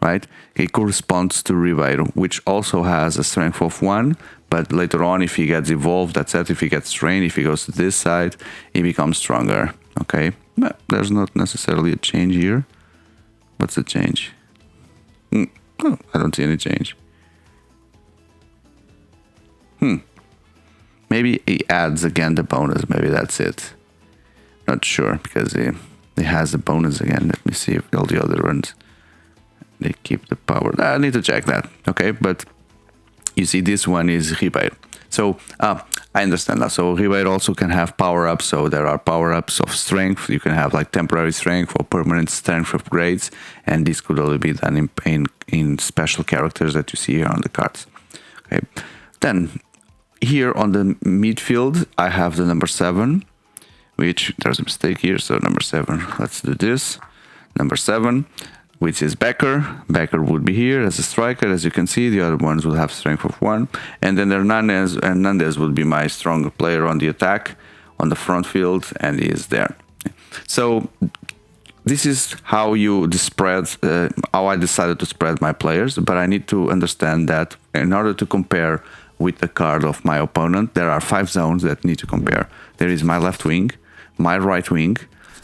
right? It corresponds to Ribeiro, which also has a strength of 1, but later on, if he gets evolved, that's it. If he gets trained, if he goes to this side, he becomes stronger, okay? But there's not necessarily a change here. What's the change? Oh, I don't see any change. Maybe he adds again the bonus. Maybe that's it. Not sure, because he has the bonus again. Let me see if all the other ones, they keep the power. I need to check that. Okay, but you see this one is Ribeiro. So I understand that. So rejuvenate also can have power-ups. So there are power-ups of strength. You can have like temporary strength or permanent strength upgrades, and this could only be done in special characters that you see here on the cards. Okay. Then here on the midfield, I have the number 7, which there's a mistake here. So number 7. Let's do this. Number 7. Which is Becker. Becker would be here as a striker, as you can see. The other ones will have strength of 1. And then Hernandez, and Hernandez would be my stronger player on the attack, on the front field, and he is there. So this is how you spread, how I decided to spread my players, but I need to understand that in order to compare with the card of my opponent, there are 5 zones that need to compare. There is my left wing, my right wing,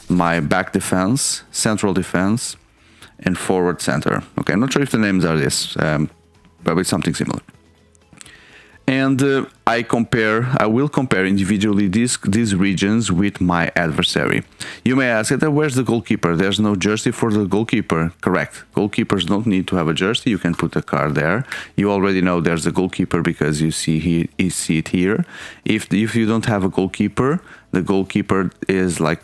my back defense, central defense, and forward center. Okay, I'm not sure if the names are this, but it's something similar. And I will compare individually these regions with my adversary. You may ask, where's the goalkeeper? There's no jersey for the goalkeeper. Correct. Goalkeepers don't need to have a jersey. You can put a card there. You already know there's a goalkeeper because you see it here. If you don't have a goalkeeper, the goalkeeper is like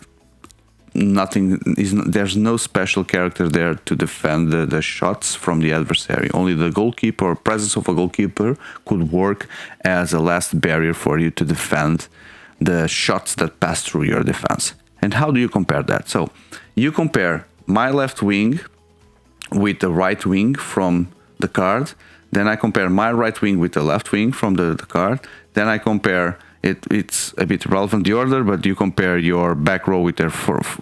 there's no special character there to defend the shots from the adversary. Only the goalkeeper, or presence of a goalkeeper, could work as a last barrier for you to defend the shots that pass through your defense. And how do you compare that? So you compare my left wing with the right wing from the card. Then I compare my right wing with the left wing from the card. Then I compare it's a bit relevant, the order, but you compare your back row with their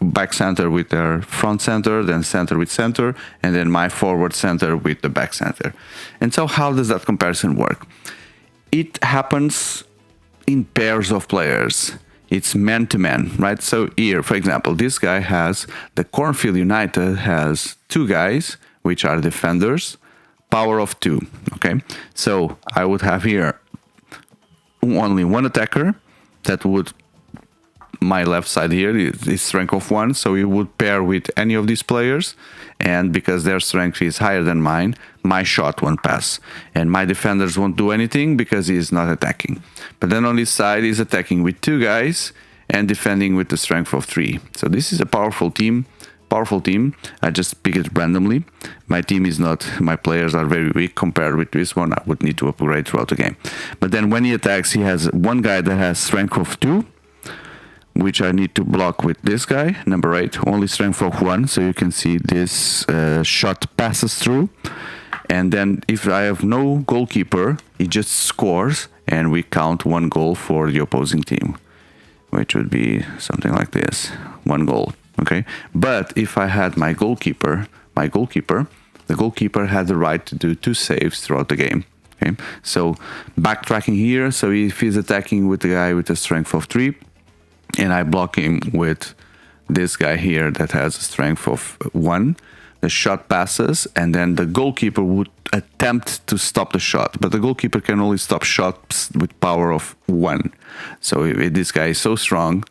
back center with their front center, then center with center, and then my forward center with the back center. And so how does that comparison work? It happens in pairs of players. It's man to man, right? So here, for example, this guy has, the Cornfield United has 2 guys, which are defenders, power of 2, okay? So I would have here only 1 attacker that would, my left side here is strength of 1, so it would pair with any of these players, and because their strength is higher than mine, my shot won't pass, and my defenders won't do anything because he is not attacking. But then on this side he's attacking with 2 guys and defending with the strength of 3. So this is a powerful team. I just pick it randomly. My team is not, my players are very weak compared with this one. I would need to upgrade throughout the game. But then when he attacks, he has 1 guy that has strength of 2, which I need to block with this guy, number 8, only strength of 1. So you can see this shot passes through. And then if I have no goalkeeper, he just scores and we count 1 goal for the opposing team, which would be something like this, 1 goal. Okay, but if I had my goalkeeper, the goalkeeper had the right to do 2 saves throughout the game. Okay, so backtracking here. So if he's attacking with the guy with a strength of 3, and I block him with this guy here that has a strength of 1, the shot passes, and then the goalkeeper would attempt to stop the shot, but the goalkeeper can only stop shots with power of 1. So if this guy is so strong,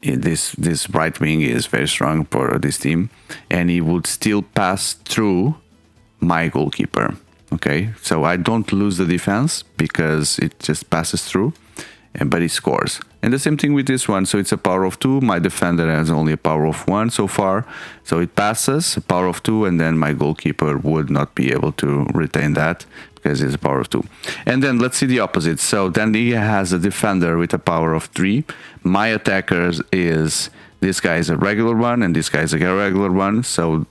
this right wing is very strong for this team, and he would still pass through my goalkeeper. Okay, so I don't lose the defense because it just passes through, but he scores. And the same thing with this one. So it's a power of 2. My defender has only a power of 1 so far, so it passes a power of 2, and then my goalkeeper would not be able to retain that because it's a power of 2. And then let's see the opposite. So then he has a defender with a power of 3. My attacker is, this guy is a regular one and this guy is a irregular one. So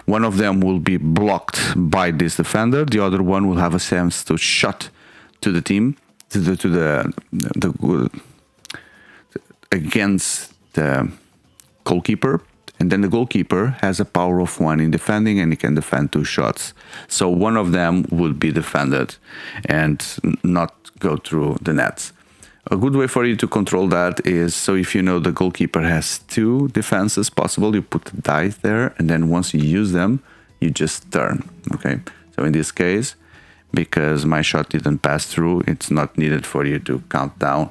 one of them will be blocked by this defender. The other one will have a chance to shot to the team, against the goalkeeper. And then the goalkeeper has a power of 1 in defending, and he can defend 2 shots. So one of them would be defended and not go through the nets. A good way for you to control that is, so if you know the goalkeeper has 2 defenses possible, you put the dice there, and then once you use them, you just turn. Okay. So in this case, because my shot didn't pass through, it's not needed for you to count down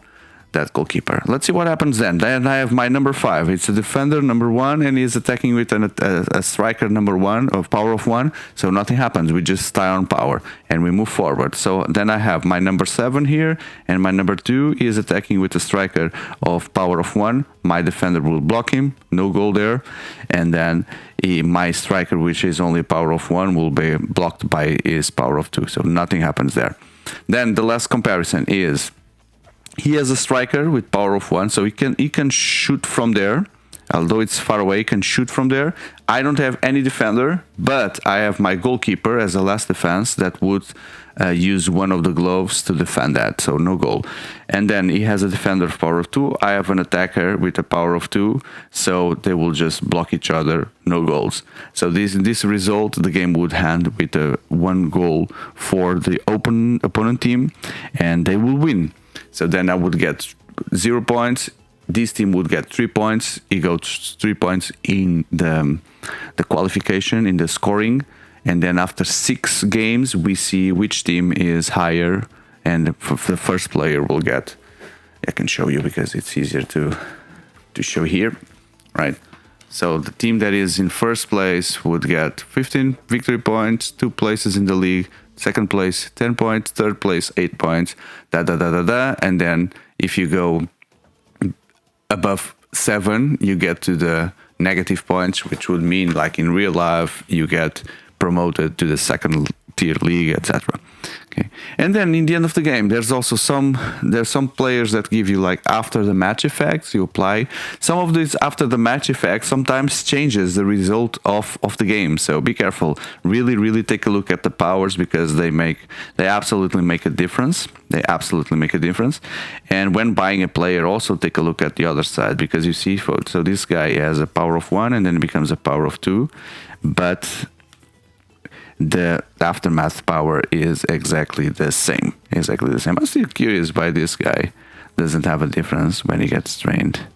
that goalkeeper. Let's see what happens then. Then I have my number 5. It's a defender number 1, and he's attacking with a striker number 1 of power of 1. So nothing happens. We just stay on power and we move forward. So then I have my number 7 here, and my number 2 is attacking with a striker of power of 1. My defender will block him, no goal there, and then my striker, which is only power of 1, will be blocked by his power of 2. So nothing happens there. Then the last comparison is, he has a striker with power of 1, so he can shoot from there. Although it's far away, he can shoot from there. I don't have any defender, but I have my goalkeeper as a last defense that would use one of the gloves to defend that, so no goal. And then he has a defender of power of 2. I have an attacker with a power of 2, so they will just block each other, no goals. So this result, the game would end with a 1 goal for the opponent team, and they will win. So then I would get 0 points. This team would get 3 points. He got 3 points in the qualification, in the scoring. And then after 6 games, we see which team is higher. And the first player will get, I can show you because it's easier to show here, right? So the team that is in first place would get 15 victory points, 2 places in the league. Second place, 10 points. Third place, 8 points. And then if you go above 7, you get to the negative points, which would mean, like in real life, you get promoted to the second tier league, etc. Okay, and then in the end of the game, there's some players that give you like after the match effects. You apply some of these after the match effects. Sometimes changes the result of the game. So be careful. Really take a look at the powers, because they absolutely make a difference. They absolutely make a difference. And when buying a player, also take a look at the other side, because you see, so this guy has a power of 1 and then it becomes a power of 2, but the aftermath power is exactly the same. I'm still curious why this guy doesn't have a difference when he gets trained.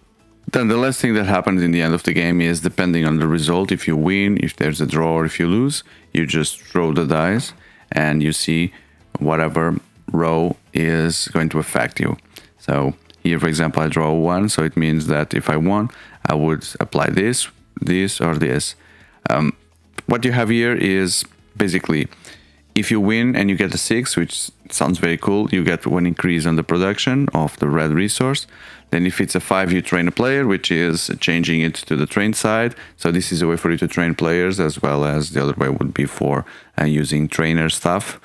Then the last thing that happens in the end of the game is, depending on the result, if you win, if there's a draw, or if you lose, you just throw the dice and you see whatever row is going to affect you. So here, for example, I draw 1, so it means that if I won, I would apply this, or this. What you have here is basically, if you win and you get a 6, which sounds very cool, you get 1 increase on the production of the red resource. Then if it's a 5, you train a player, which is changing it to the train side. So this is a way for you to train players, as well as the other way would be for using trainer stuff.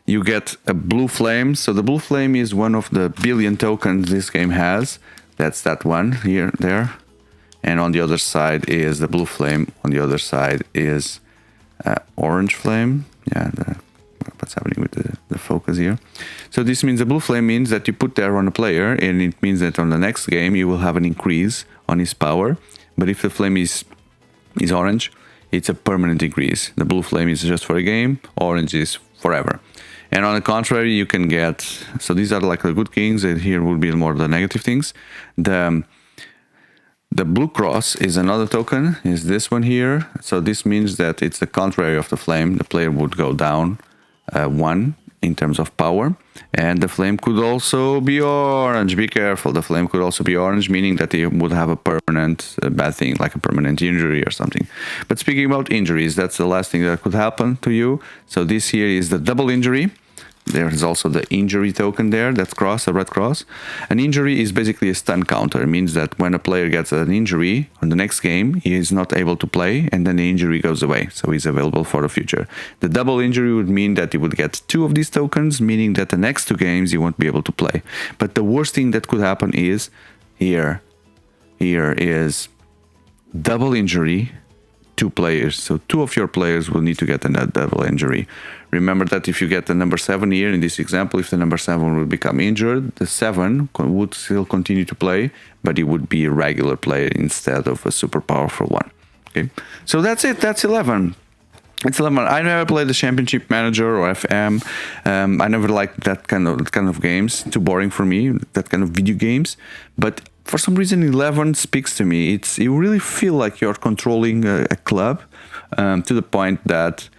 You get a blue flame. So the blue flame is one of the billion tokens this game has. That's that one here, there. And on the other side is the blue flame. On the other side is orange flame. Yeah, what's happening with the focus here. So this means the blue flame means that you put there on a player, and it means that on the next game you will have an increase on his power. But if the flame is orange, it's a permanent increase. The blue flame is just for a game, orange is forever. And on the contrary, you can get, so these are like the good things, and here will be more the negative things. The blue cross is another token, is this one here. So this means that it's the contrary of the flame. The player would go down 1 in terms of power. And the flame could also be orange. Be careful. The flame could also be orange, meaning that it would have a permanent bad thing, like a permanent injury or something. But speaking about injuries, that's the last thing that could happen to you. So this here is the double injury. There's also the injury token there, that cross, a red cross. An injury is basically a stun counter. It means that when a player gets an injury on the next game, he is not able to play, and then the injury goes away. So he's available for the future. The double injury would mean that he would get 2 of these tokens, meaning that the next 2 games he won't be able to play. But the worst thing that could happen is here is double injury, 2 players. So 2 of your players will need to get a double injury. Remember that if you get the number 7 here, in this example, if the number 7 will become injured, the 7 would still continue to play, but he would be a regular player instead of a super powerful one. Okay, so that's it. That's 11. It's 11. I never played the Championship Manager or FM. I never liked that kind of games. Too boring for me, that kind of video games. But for some reason, 11 speaks to me. You really feel like you're controlling a club to the point that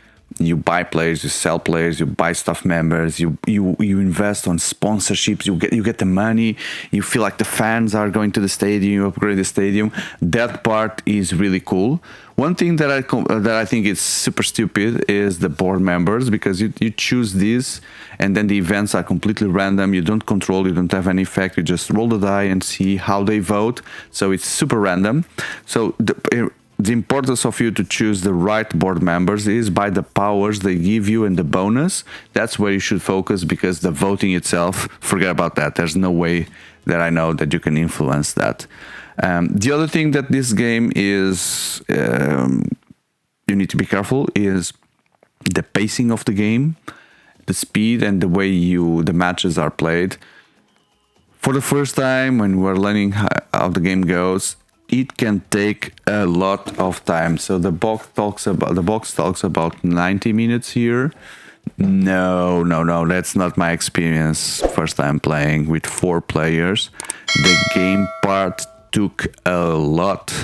You buy players, you sell players, you buy staff members, you invest on sponsorships, you get the money, you feel like the fans are going to the stadium, you upgrade the stadium. That part is really cool. One thing that I think is super stupid is the board members, because you choose these and then the events are completely random. You don't control, you don't have any effect, you just roll the die and see how they vote. So it's super random. So the importance of you to choose the right board members is by the powers they give you and the bonus. That's where you should focus, because the voting itself, forget about that. There's no way that I know that you can influence that. The other thing that this game is, you need to be careful, is the pacing of the game, the speed and the way the matches are played. For the first time, when we're learning how the game goes, it can take a lot of time. So the box talks about 90 minutes here. No, that's not my experience. First time playing with 4 players. The game part took a lot.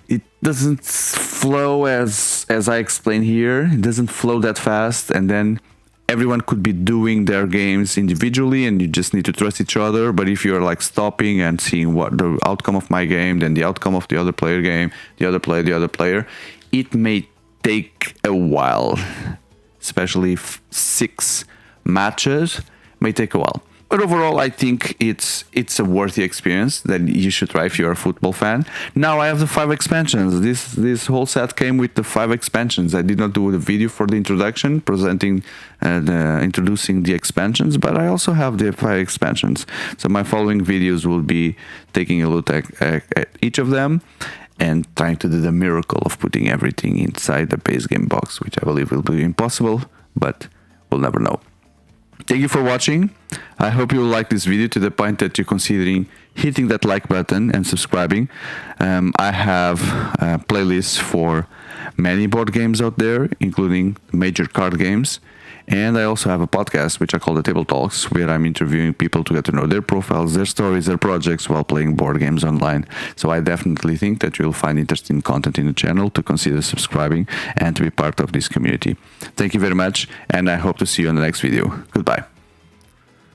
It doesn't flow as I explained here. It doesn't flow that fast, and then everyone could be doing their games individually and you just need to trust each other. But if you're like stopping and seeing what the outcome of my game, then the outcome of the other player game, the other player, it may take a while. Especially if 6 matches may take a while. But overall, I think it's a worthy experience that you should try if you're a football fan. Now I have the 5 expansions. This whole set came with the 5 expansions. I did not do the video for the introduction, introducing the expansions, but I also have the 5 expansions. So my following videos will be taking a look at each of them and trying to do the miracle of putting everything inside the base game box, which I believe will be impossible, but we'll never know. Thank you for watching. I hope you will like this video to the point that you're considering hitting that like button and subscribing. I have playlists for many board games out there, including major card games. And I also have a podcast, which I call the Table Talks, where I'm interviewing people to get to know their profiles, their stories, their projects while playing board games online. So I definitely think that you'll find interesting content in the channel to consider subscribing and to be part of this community. Thank you very much, and I hope to see you in the next video. Goodbye.